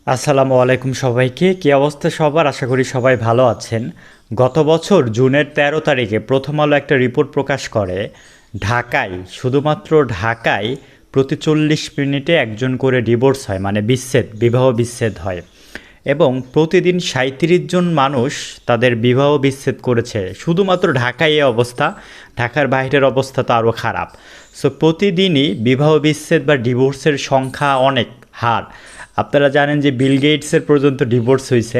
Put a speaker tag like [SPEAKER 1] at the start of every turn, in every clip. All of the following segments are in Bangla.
[SPEAKER 1] আসসালামু আলাইকুম সবাইকে। কী অবস্থা সবার? আশা করি সবাই ভালো আছেন। গত বছর জুনের ১৩ তারিখে প্রথম আলো একটা রিপোর্ট প্রকাশ করে ঢাকায়, শুধুমাত্র ঢাকায় প্রতি ৪০ মিনিটে একজন করে ডিভোর্স হয়, মানে বিবাহ বিচ্ছেদ হয়। এবং প্রতিদিন ৩৭ জন মানুষ তাদের বিবাহ বিচ্ছেদ করেছে। শুধুমাত্র ঢাকায় এই অবস্থা, ঢাকার বাইরের অবস্থা তো আরও খারাপ। সো প্রতিদিনই বিবাহ বিচ্ছেদ বা ডিভোর্সের সংখ্যা অনেক হার। আপনারা জানেন যে বিল গেটসের পর্যন্ত ডিভোর্স হয়েছে,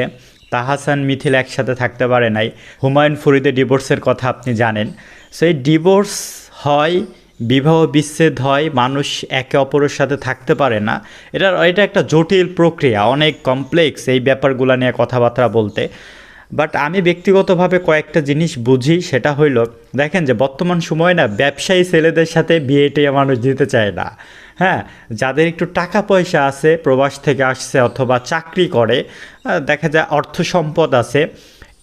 [SPEAKER 1] তাহাসান মিথিল একসাথে থাকতে পারে নাই, হুমায়ুন ফরিদের ডিভোর্সের কথা আপনি জানেন। সো এই ডিভোর্স হয়, বিবাহ বিচ্ছেদ হয়, মানুষ একে অপরের সাথে থাকতে পারে না। এটা একটা জটিল প্রক্রিয়া, অনেক কমপ্লেক্স এই ব্যাপারগুলো নিয়ে কথাবার্তা বলতে। বাট আমি ব্যক্তিগতভাবে কয়েকটা জিনিস বুঝি, সেটা হইল, দেখেন যে বর্তমান সময়ে না ব্যবসায়ী ছেলেদের সাথে বিয়েটে মানুষ দিতে চায় না। হ্যাঁ, যাদের একটু টাকা পয়সা আছে, প্রবাস থেকে আসছে অথবা চাকরি করে, দেখা যায় অর্থ সম্পদ আছে,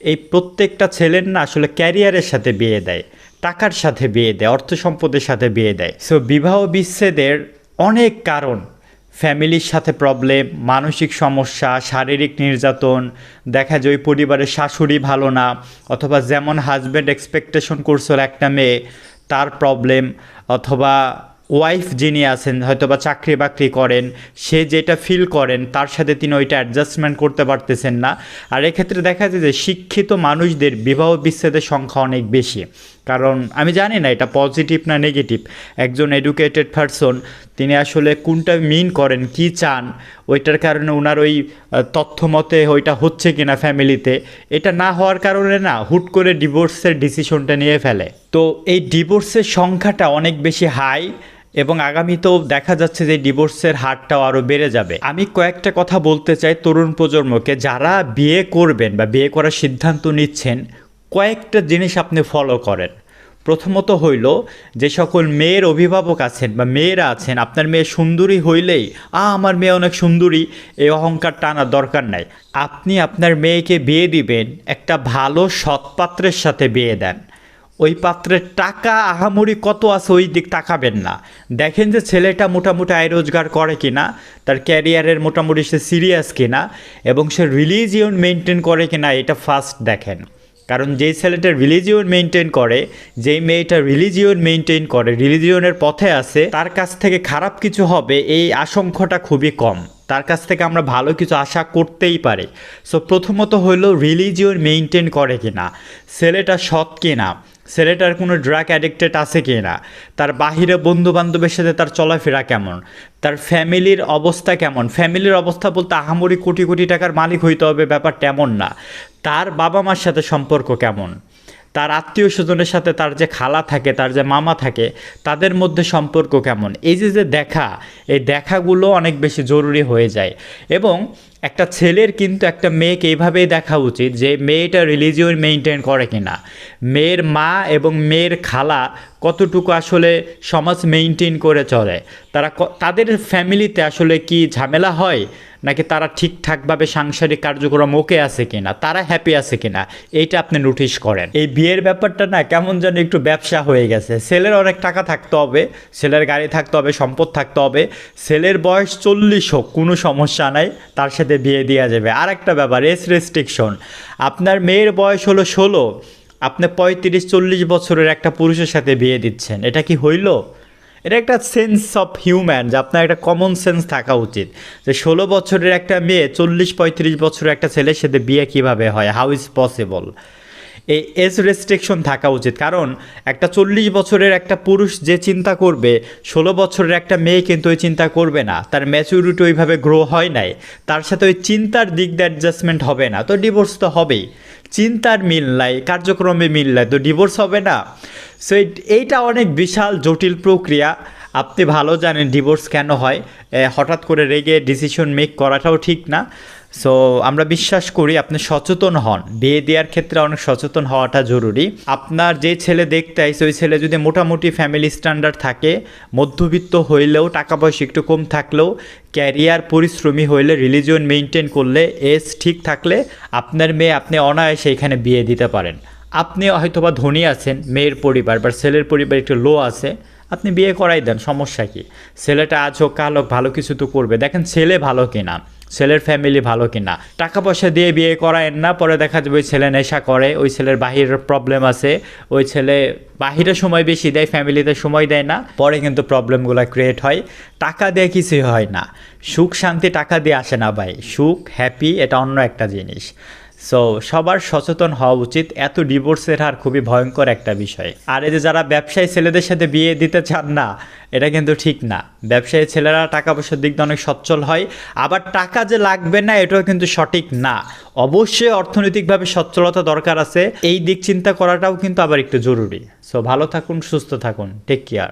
[SPEAKER 1] এই প্রত্যেকটা ছেলের না আসলে ক্যারিয়ারের সাথে বিয়ে দেয়, টাকার সাথে বিয়ে দেয়, অর্থ সম্পদের সাথে বিয়ে দেয়। সো বিবাহ বিচ্ছেদের অনেক কারণ, ফ্যামিলির সাথে প্রবলেম, মানসিক সমস্যা, শারীরিক নির্যাতন, দেখা যায় ওই পরিবারের শাশুড়ি ভালো না, অথবা যেমন হাজব্যান্ড এক্সপেকটেশন করছিল একটা মেয়ে, তার প্রবলেম, অথবা ওয়াইফ যিনি আছেন হয়তো বা চাকরি বাকরি করেন, সে যেটা ফিল করেন তার সাথে তিনি ওইটা অ্যাডজাস্টমেন্ট করতে পারতেছেন না। আর এক্ষেত্রে দেখা যায় যে শিক্ষিত মানুষদের বিবাহ বিচ্ছেদের সংখ্যা অনেক বেশি। কারণ আমি জানি না এটা পজিটিভ না নেগেটিভ, একজন এডুকেটেড পারসন তিনি আসলে কোনটা মিন করেন, কি চান, ওইটার কারণে ওনার ওই তথ্য মতে ওইটা হচ্ছে কিনা ফ্যামিলিতে, এটা না হওয়ার কারণে না হুট করে ডিভোর্সের ডিসিশনটা নিয়ে ফেলে। তো এই ডিভোর্সের সংখ্যাটা অনেক বেশি হাই, এবং আগামীতেও দেখা যাচ্ছে যে ডিভোর্সের হারটাও আরও বেড়ে যাবে। আমি কয়েকটা কথা বলতে চাই তরুণ প্রজন্মকে, যারা বিয়ে করবেন বা বিয়ে করার সিদ্ধান্ত নিচ্ছেন, কয়েকটা জিনিস আপনি ফলো করেন। প্রথমত হইল, যে সকল মেয়ের অভিভাবক আছেন বা মেয়েরা আছেন, আপনার মেয়ে সুন্দরী হইলেই আমার মেয়ে অনেক সুন্দরী, এই অহংকার টানার দরকার নাই। আপনি আপনার মেয়েকে বিয়ে দিবেন, একটা ভালো সৎপাত্রের সাথে বিয়ে দেন। ওই পাত্রের টাকা আহামরি কত আছে ওই দিক তাকাবেন না, দেখেন যে ছেলেটা মোটামুটি আয় রোজগার করে কিনা, তার ক্যারিয়ারের মোটামুটি সে সিরিয়াস কিনা, এবং সে রিলিজিয়ন মেনটেন করে কিনা, এটা ফার্স্ট দেখেন। কারণ যেই ছেলেটা রিলিজিয়ন মেনটেন করে, যেই মেয়েটা রিলিজিয়ন মেনটেন করে, রিলিজিয়নের পথে আছে, তার কাছ থেকে খারাপ কিছু হবে এই আশঙ্কাটা খুবই কম। তার কাছ থেকে আমরা ভালো কিছু আশা করতেই পারি। সো প্রথমত হইল রিলিজিয়ন মেনটেন করে কিনা, ছেলেটা সৎ কিনা, ছেলেটার কোনো ড্রাগ অ্যাডিক্টেড আছে কি না, তার বাহিরে বন্ধুবান্ধবের সাথে তার চলাফেরা কেমন, তার ফ্যামিলির অবস্থা কেমন। ফ্যামিলির অবস্থা বলতে আহামরি কোটি কোটি টাকার মালিক হইতে হবে ব্যাপার তেমন না, তার বাবা মার সাথে সম্পর্ক কেমন, তার আত্মীয় স্বজনের সাথে তার যে খালা থাকে, তার যে মামা থাকে, তাদের মধ্যে সম্পর্ক কেমন। এই যে দেখা, এই দেখাগুলো অনেক বেশি জরুরি হয়ে যায়। এবং একটা ছেলের কিন্তু একটা মেয়েকে এইভাবেই দেখা উচিত যে মেয়েটা রিলিজিয়ন মেনটেন করে কিনা, মেয়ের মা এবং মেয়ের খালা কতটুকু আসলে সমাজ মেনটেন করে চলে, তাদের ফ্যামিলিতে আসলে কি ঝামেলা হয়, নাকি তারা ঠিকঠাকভাবে সাংসারিক কার্যক্রম ওকে আছে কিনা, তারা হ্যাপি আছে কিনা, এইটা আপনি নোটিশ করেন। এই বিয়ের ব্যাপারটা না কেমন যেন একটু ব্যবসা হয়ে গেছে। ছেলের অনেক টাকা থাকতে হবে, ছেলের গাড়ি থাকতে হবে, সম্পদ থাকতে হবে, ছেলের বয়স 40 হোক কোনো সমস্যা নাই, তার সাথে বিয়ে দেওয়া যাবে। আর একটা ব্যাপার, এজ রেস্ট্রিকশন। আপনার মেয়ের বয়স হলো 16, আপনি 35-40 বছরের একটা পুরুষের সাথে বিয়ে দিচ্ছেন, এটা কি হইল? এটা একটা সেন্স অফ হিউম্যান, যে আপনার একটা কমন সেন্স থাকা উচিত যে 16 বছরের একটা মেয়ে 40-35 বছরের একটা ছেলের সাথে বিয়ে কিভাবে হয়, হাউ ইজ পসিবল। এই এজ রেস্ট্রিকশন থাকা উচিত। কারণ একটা 40 বছরের একটা পুরুষ যে চিন্তা করবে, 16 বছরের একটা মেয়ে কিন্তু ওই চিন্তা করবে না, তার ম্যাচুরিটি ওইভাবে গ্রো হয় নাই, তার সাথে ওই চিন্তার দিক দিয়ে অ্যাডজাস্টমেন্ট হবে না, তো ডিভোর্স তো হবেই। চিন্তার মিল নাই, কার্যক্রমে মিল নাই, তো ডিভোর্স হবে না। সো এইটা অনেক বিশাল জটিল প্রক্রিয়া। আপনি ভালো জানেন ডিভোর্স কেন হয়, হঠাৎ করে রেগে ডিসিশন মেক করাটাও ঠিক না। সো আমরা বিশ্বাস করি আপনি সচেতন হন, বিয়ে দেওয়ার ক্ষেত্রে অনেক সচেতন হওয়াটা জরুরি। আপনার যে ছেলে দেখতে আইছে ওই ছেলে যদি মোটামুটি ফ্যামিলি স্ট্যান্ডার্ড থাকে, মধ্যবিত্ত হইলেও, টাকা পয়সা একটু কম থাকলেও, ক্যারিয়ার পরিশ্রমী হইলে, রিলিজিয়ন মেনটেন করলে, এজ ঠিক থাকলে, আপনার মেয়ে আপনি অনায়াসে এখানে বিয়ে দিতে পারেন। আপনি হয়তোবা ধনী আছেন, মেয়ের পরিবার বা ছেলের পরিবার একটু লো আছে, আপনি বিয়ে করাই দেন, সমস্যা কি? ছেলেটা আজ হোক কাল হোক ভালো কিছু তো করবে, দেখেন ছেলে ভালো কিনা। ছেলের ফ্যামিলি ভালো কিনা। টাকা পয়সা দিয়ে বিয়ে করায়েন না, পরে দেখা যাবে ওই ছেলে নেশা করে, ওই ছেলের বাহিরের প্রবলেম আছে, ওই ছেলে বাহিরে সময় বেশি দেয়, ফ্যামিলিতে সময় দেয় না, পরে কিন্তু প্রবলেমগুলো ক্রিয়েট হয়। টাকা দিয়ে কিছুই হয় না, সুখ শান্তি টাকা দিয়ে আসে না ভাই, সুখ হ্যাপি এটা অন্য একটা জিনিস। সো সবার সচেতন হওয়া উচিত, এত ডিভোর্সের হার খুবই ভয়ঙ্কর একটা বিষয়। আর এই যে যারা ব্যবসায়ী ছেলেদের সাথে বিয়ে দিতে চান না, এটা কিন্তু ঠিক না। ব্যবসায়ী ছেলেরা টাকা পয়সার দিক দিয়ে অনেক সচ্ছল হয়, আবার টাকা যে লাগবে না এটাও কিন্তু সঠিক না। অবশ্যই অর্থনৈতিকভাবে সচ্ছলতা দরকার আছে, এই দিক চিন্তা করাটাও কিন্তু আবার একটু জরুরি। সো ভালো থাকুন, সুস্থ থাকুন, টেক কেয়ার।